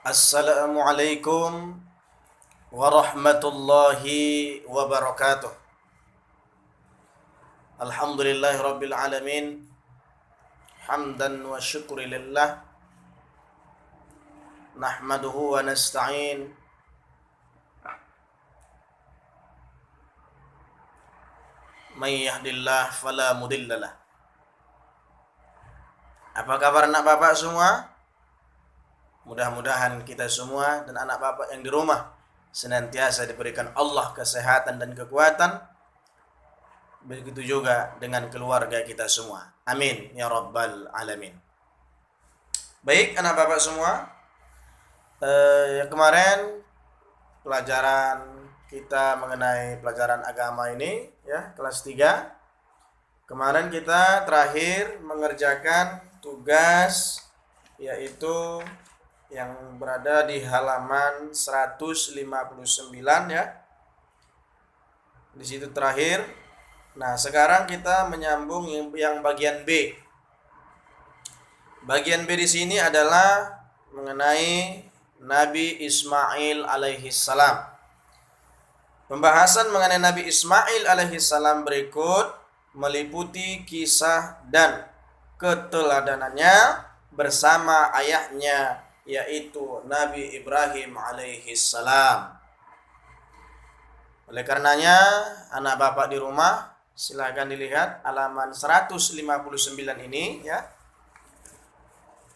Assalamualaikum warahmatullahi wabarakatuh. Alhamdulillahi rabbil alamin. Hamdan wa syukri lillah. Nahmaduhu wa nasta'in. May yahdillah fala mudhillalah. Apa kabar anak bapak semua? Mudah-mudahan kita semua dan anak bapak yang di rumah senantiasa diberikan Allah kesehatan dan kekuatan. Begitu juga dengan keluarga kita semua. Amin ya rabbal alamin. Baik anak bapak semua, kemarin pelajaran kita mengenai pelajaran agama ini ya, kelas 3. Kemarin kita terakhir mengerjakan tugas yaitu yang berada di halaman 159 ya. Di situ terakhir. Nah, sekarang kita menyambung yang bagian B. Bagian B di sini adalah mengenai Nabi Ismail alaihi salam. Pembahasan mengenai Nabi Ismail alaihi salam berikut meliputi kisah dan keteladanannya bersama ayahnya yaitu Nabi Ibrahim alaihi salam. Oleh karenanya anak bapak di rumah silakan dilihat halaman 159 ini ya.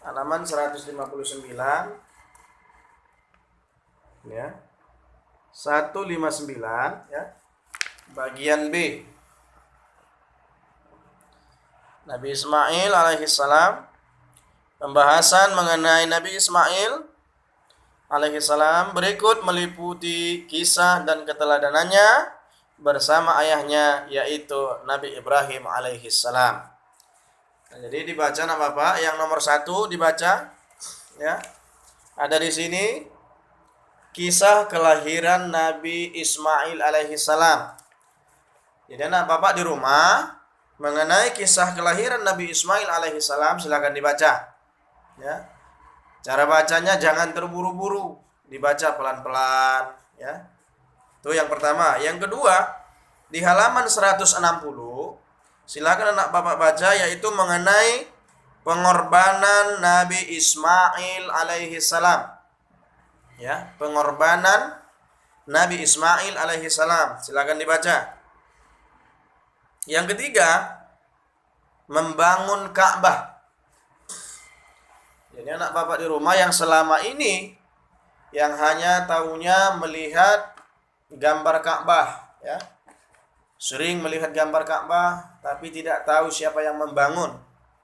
Halaman 159 ya. 159 ya. Bagian B. Nabi Ismail alaihi salam. Pembahasan mengenai Nabi Ismail alaihi salam berikut meliputi kisah dan keteladanannya bersama ayahnya yaitu Nabi Ibrahim alaihi salam. Nah, jadi dibaca nak Bapak, yang nomor 1 dibaca ya. Ada di sini kisah kelahiran Nabi Ismail alaihi salam. Jadi anak Bapak di rumah mengenai kisah kelahiran Nabi Ismail alaihi salam silakan dibaca. Ya. Cara bacanya jangan terburu-buru, dibaca pelan-pelan ya. Itu yang pertama. Yang kedua, di halaman 160 silakan anak Bapak baca yaitu mengenai pengorbanan Nabi Ismail alaihi salam. Ya, pengorbanan Nabi Ismail alaihi salam. Silakan dibaca. Yang ketiga, membangun Ka'bah. Jadi anak bapak di rumah yang selama ini yang hanya tahunya melihat gambar Ka'bah ya. Sering melihat gambar Ka'bah tapi tidak tahu siapa yang membangun.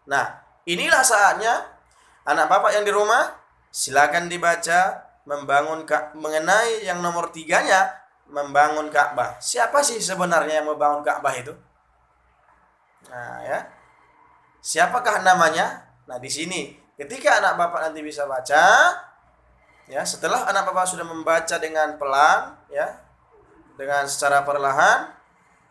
Nah, inilah saatnya anak bapak yang di rumah silakan dibaca mengenai yang nomor 3-nya, membangun Ka'bah. Siapa sih sebenarnya yang membangun Ka'bah itu? Nah, ya. Siapakah namanya? Nah, di sini ketika anak bapak nanti bisa baca, ya, setelah anak bapak sudah membaca dengan pelan, ya, dengan secara perlahan,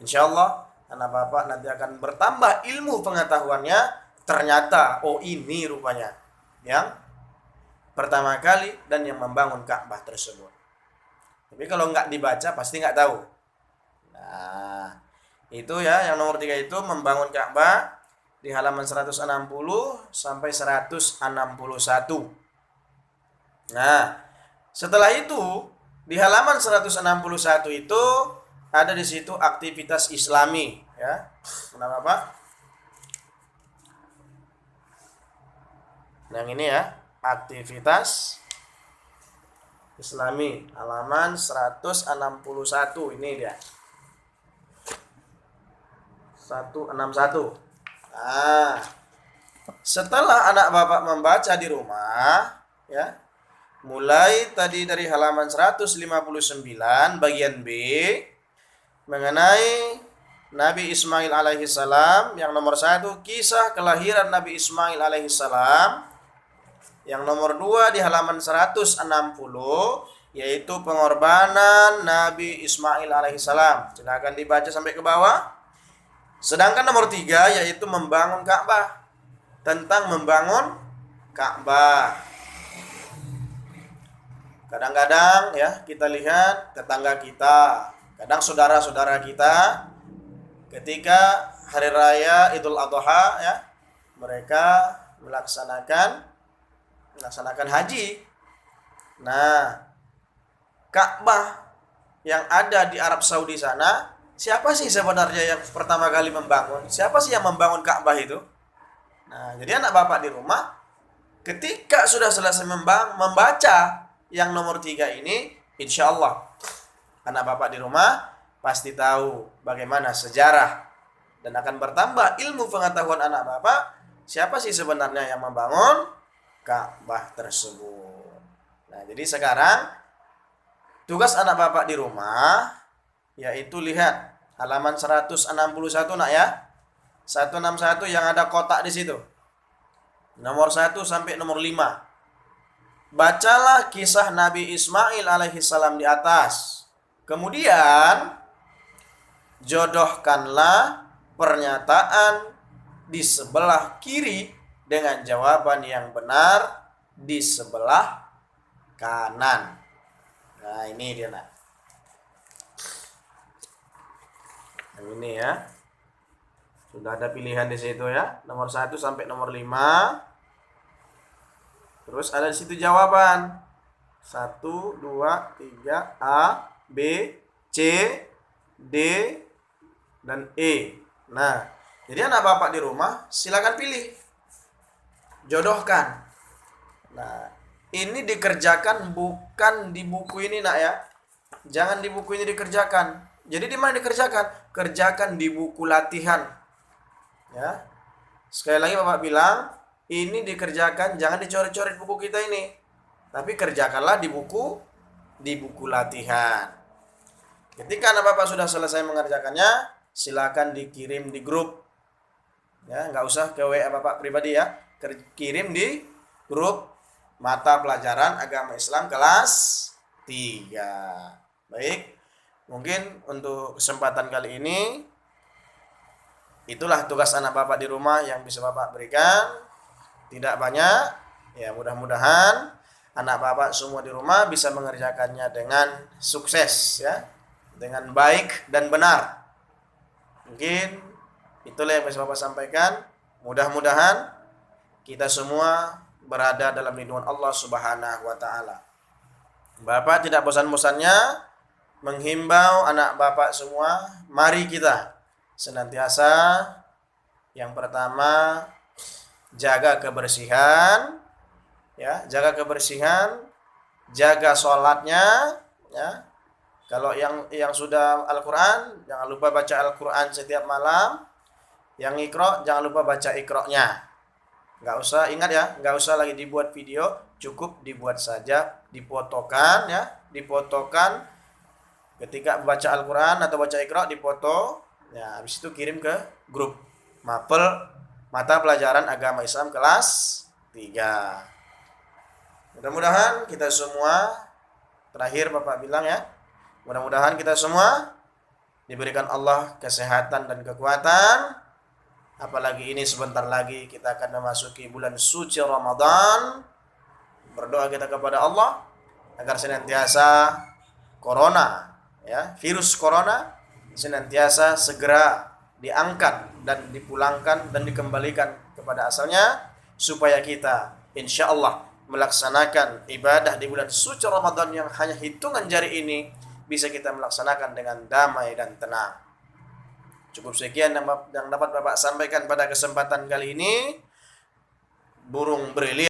insya Allah anak bapak nanti akan bertambah ilmu pengetahuannya. Ternyata, oh ini rupanya yang pertama kali dan yang membangun Ka'bah tersebut. Tapi kalau nggak dibaca pasti nggak tahu. Nah, itu ya yang nomor 3 itu membangun Ka'bah. Di halaman 160 sampai 161. Nah, setelah itu di halaman 161 itu ada di situ aktivitas Islami, ya. Kenapa, Pak? Yang ini ya, aktivitas Islami, halaman 161 ini dia. 161. Nah, setelah anak bapak membaca di rumah ya, mulai tadi dari halaman 159 bagian B mengenai Nabi Ismail alaihi salam, yang nomor 1 kisah kelahiran Nabi Ismail alaihi salam, yang nomor 2 di halaman 160 yaitu pengorbanan Nabi Ismail alaihi salam. Silakan dibaca sampai ke bawah. Sedangkan nomor 3 yaitu membangun Ka'bah. Tentang membangun Ka'bah. Kadang-kadang ya kita lihat tetangga kita, kadang saudara-saudara kita ketika hari raya Idul Adha ya, mereka melaksanakan haji. Nah, Ka'bah yang ada di Arab Saudi sana, siapa sih sebenarnya yang pertama kali membangun? Siapa sih yang membangun Ka'bah itu? Nah, jadi anak bapak di rumah, ketika sudah selesai membaca yang nomor 3 ini, insya Allah anak bapak di rumah pasti tahu bagaimana sejarah dan akan bertambah ilmu pengetahuan anak bapak, siapa sih sebenarnya yang membangun Ka'bah tersebut. Nah, jadi sekarang tugas anak bapak di rumah yaitu lihat halaman 161 nak ya. 161 yang ada kotak di situ. Nomor 1 sampai nomor 5. Bacalah kisah Nabi Ismail alaihi salam di atas. Kemudian jodohkanlah pernyataan di sebelah kiri dengan jawaban yang benar di sebelah kanan. Nah, ini dia nak. Yang ini ya. Sudah ada pilihan di situ ya. Nomor 1 sampai nomor 5. Terus ada di situ jawaban. 1, 2, 3, A, B, C, D, dan E. Nah, jadi anak bapak di rumah silakan pilih. Jodohkan. Nah, ini dikerjakan bukan di buku ini nak ya. Jangan di buku ini dikerjakan. Jadi di mana dikerjakan? Kerjakan di buku latihan. Ya. Sekali lagi bapak bilang, ini dikerjakan, jangan dicoret-coret buku kita ini. Tapi kerjakanlah di buku latihan. Ketika anak bapak sudah selesai mengerjakannya, silakan dikirim di grup. Ya, nggak usah ke WA bapak pribadi ya. Kirim di grup mata pelajaran agama Islam kelas 3. Baik. Mungkin untuk kesempatan kali ini itulah tugas anak bapak di rumah yang bisa bapak berikan. Tidak banyak, ya mudah-mudahan anak bapak semua di rumah bisa mengerjakannya dengan sukses ya, dengan baik dan benar. Mungkin itulah yang bisa bapak sampaikan. Mudah-mudahan kita semua berada dalam lindungan Allah Subhanahu wa taala. Bapak tidak bosan-bosannya menghimbau anak bapak semua, mari kita senantiasa yang pertama jaga kebersihan, ya, jaga kebersihan, jaga sholatnya, ya. Kalau yang sudah Al-Quran, jangan lupa baca Al-Quran setiap malam. Yang Iqra, jangan lupa baca Iqra-nya. Nggak usah, ingat ya, nggak usah lagi dibuat video, cukup dibuat saja, difotokan, ya, difotokan. Ketika baca Al-Quran atau baca Iqra, difoto, ya, habis itu kirim ke grup Mapel Mata Pelajaran Agama Islam kelas 3. Mudah-mudahan kita semua, terakhir Bapak bilang ya, mudah-mudahan kita semua diberikan Allah kesehatan dan kekuatan. Apalagi ini sebentar lagi kita akan memasuki bulan suci Ramadan. Berdoa kita kepada Allah agar senantiasa corona, ya, virus corona senantiasa segera diangkat dan dipulangkan dan dikembalikan kepada asalnya, supaya kita insya Allah melaksanakan ibadah di bulan suci Ramadan yang hanya hitungan jari ini bisa kita melaksanakan dengan damai dan tenang. Cukup sekian yang dapat Bapak sampaikan pada kesempatan kali ini. Burung brilian